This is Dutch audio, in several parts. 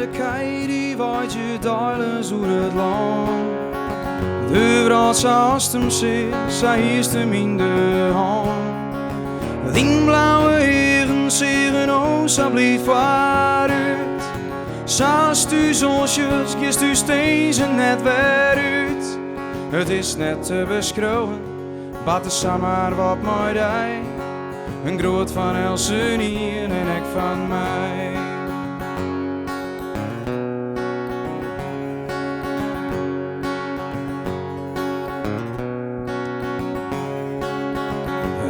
de kei die waait je deilen door het land. De wereld zoals hem zit, zij is hem in de hand. Die blauwe heren zeggen, oh, zo blijft waaruit. Zoals u zonsjes, gist u steeds net weer uit. Het is net te beschouwen, wat is maar wat mooi dij. Een groot van Elsen hier en ik van mij.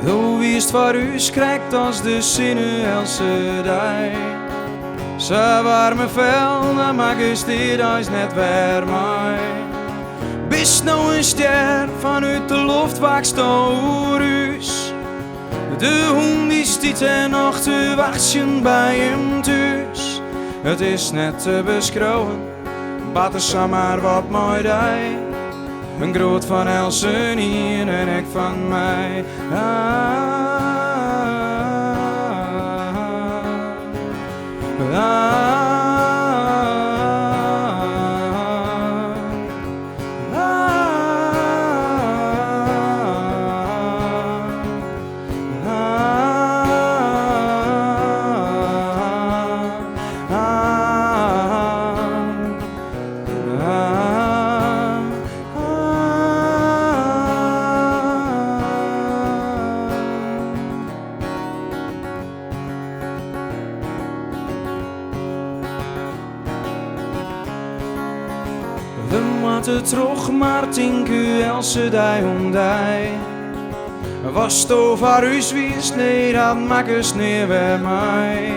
Hoe wist waar u schrikt als de zinnen Else dij. Ze warme vel, dan mag is dit als net weer mij. Bist nou een ster vanuit de lucht wakst over us. De hond die stiet en nog te wachten bij hem thuis. Het is net te beschouwen, wat is maar wat mooi dij. Een groot van Elsen hier en ik van mij. We moeten terug, maar tinken Else dij om dij. Was het over us wies, nee, dat maakt eens niet bij mij.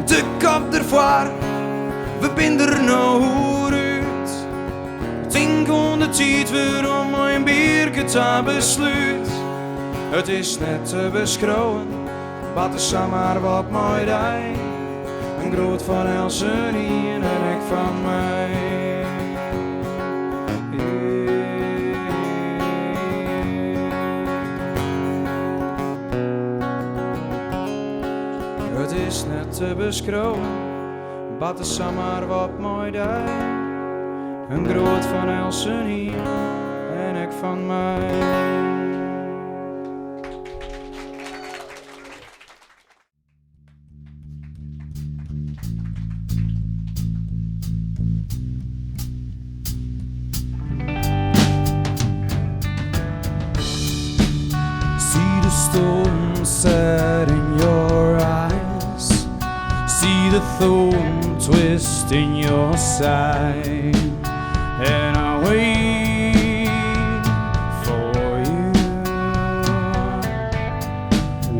De kop ervoor, we zijn er nou uit. Tink om de tijd weer om mijn bierke te besluit. Het is net te beschouwen, wat is maar wat mooi dij. Een groot van Elsen hier en ik van mij. Het is net te beschouwen, wat is maar wat mooi dij. Een groot van Elsen hier en ik van mij. See the storm set in your eyes. See the thorn twist in your side. And I wait for you.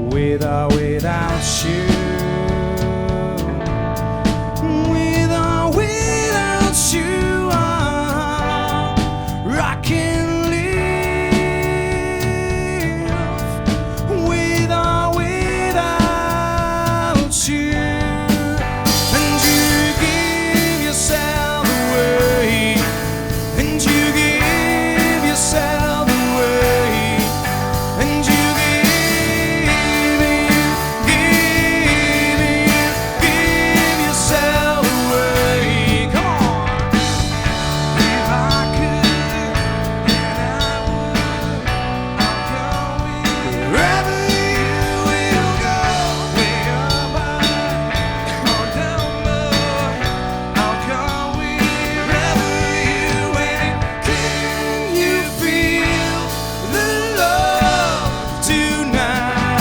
Without you. Without you, I can't live. Without you. And you give yourself away. And you give yourself away. And you give yourself away. Come on. If I could, then I would. I'll go wherever you will go. Way up high or down low. I'll go wherever you went. Can you feel the love tonight?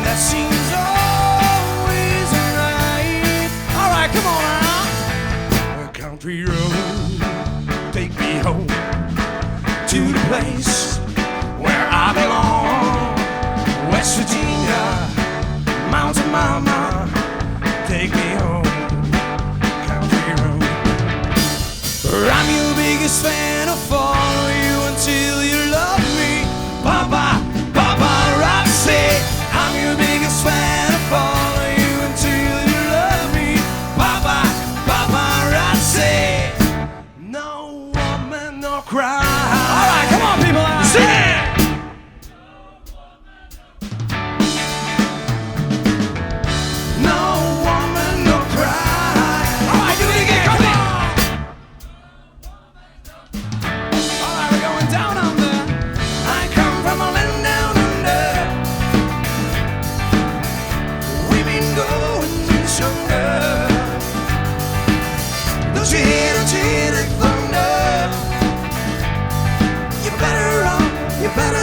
That seems always right. All right, come on now. A country road, take me home to the place where I belong. West Virginia, Mountain Mama, take me home. Country road. I'm your biggest fan, I'll follow you until you love me. Papa, Papa Roxy. I'm your biggest fan, I'll follow you until you love me. Papa, Papa Roxy. No woman, no cry. All right, come on, people. Sing it.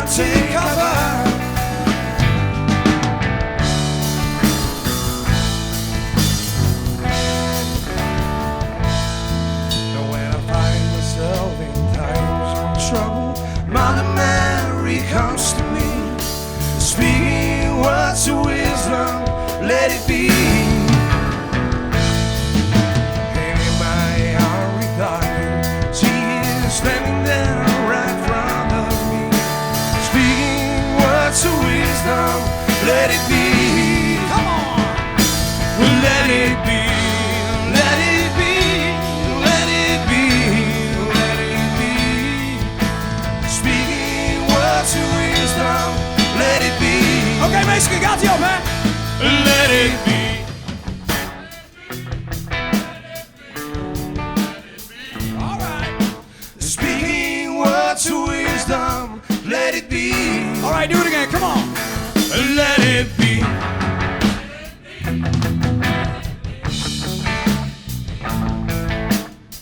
take cover. And when I find myself in times of trouble, Mother Mary comes to me, speaking words of wisdom, let it be. And in my hour dark, she is standing there right in front of me, speaking words of wisdom, let it be. Come on! Let it be, let it be, let it be, let it be. Speaking words of wisdom, let it be. Oké, mensen, gaat ie op, hè? Let it be. All right. Speaking words of wisdom, let it be. All right, do it again. Come on. Let it be.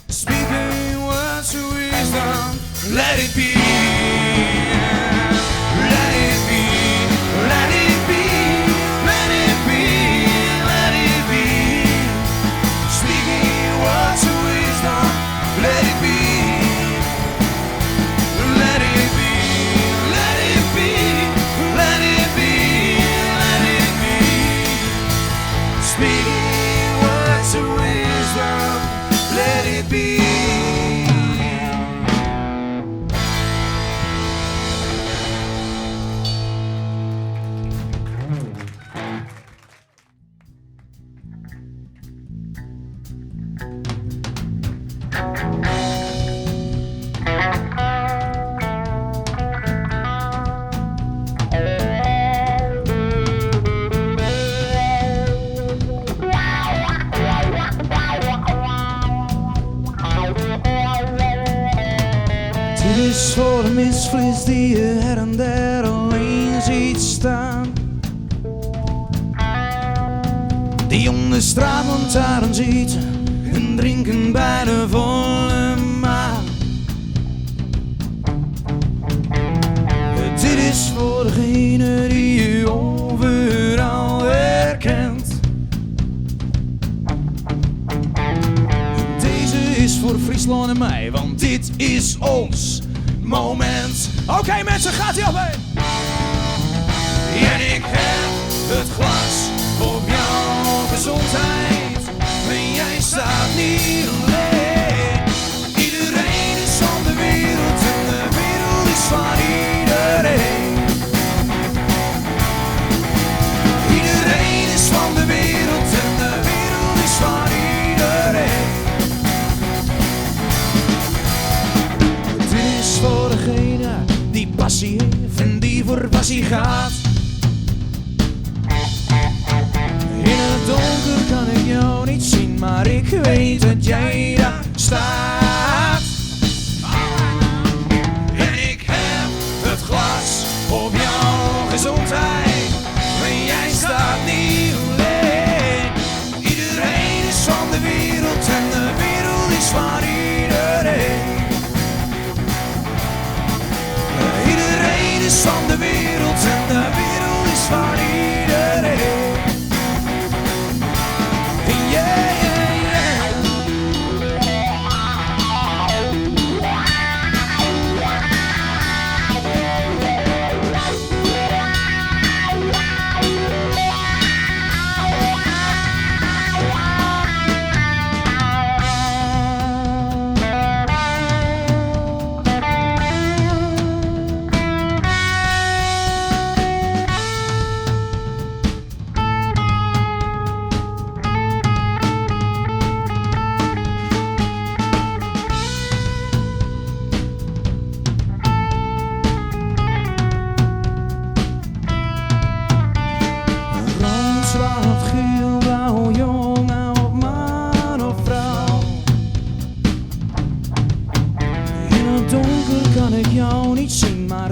Speaking words of wisdom, let it be. Let it be. Let it be. Let it be. Let it be. Speaking words of wisdom, let it be. Let it be. Let it be. Let it be. Let it be. Speaking words of wisdom, let it be. Dit is voor de misvlies die je her en der alleen ziet staan, die om de straatlantaarn ziet en drinken bij de volle maan. Dit is voor degene die je overal herkent. Deze is voor Friesland en mij, want dit is ons moment. Oké, mensen, gaat ie op, hé! En ik heb het glas op jouw gezondheid. En jij staat niet alleen. Iedereen is van de wereld en de wereld is van iedereen. Iedereen is van de wereld en de wereld is van iedereen. Dit is voor degene die passie heeft en die voor passie gaat. In het donker kan ik jou niet zien, maar ik weet dat jij daar staat. En ik heb het glas op jouw gezondheid. En jij staat niet alleen. Iedereen is van de wereld en de wereld is van iedereen. Iedereen is van de wereld en de wereld is van iedereen.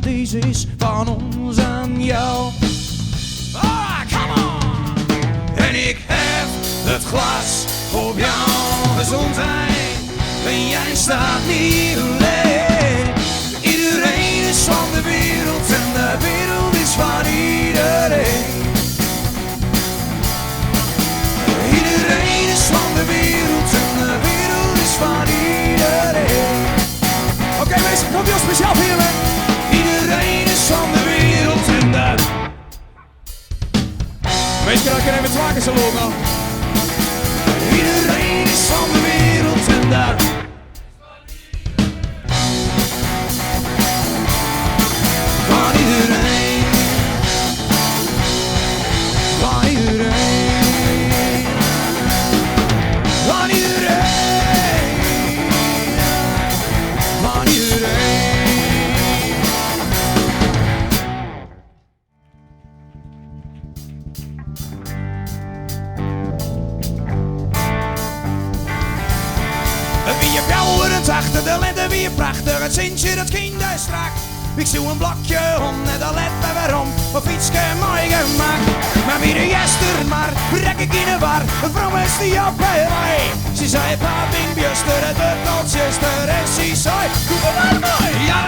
Deze is van ons aan jou. Ah, come on! En ik heb het glas op jouw gezondheid. En jij staat niet alleen. Iedereen is van de wereld en de wereld is van iedereen. Iedereen is van de wereld en de wereld is van iedereen. Oké, mensen, komt heel speciaal voor jullie. Iedereen is van de wereld en de... Weet je dat ik er even 2 keer zo loop nou? Iedereen is van de wereld en de... Van iedereen. Van iedereen. Van iedereen. Van iedereen. Wie je blauwer en achter de lente, wie je prachtig, het zintje dat kind is strak. Ik zoek een blokje om, net al let me waarom, mijn fietsje mooi gemaakt. Maar wie de jester maar, rek ik in de war, een vrouw is die op bij mij. Ze zei, pap in bjuster, het wordt al zuster, en ze zei, doe maar mooi. Ja,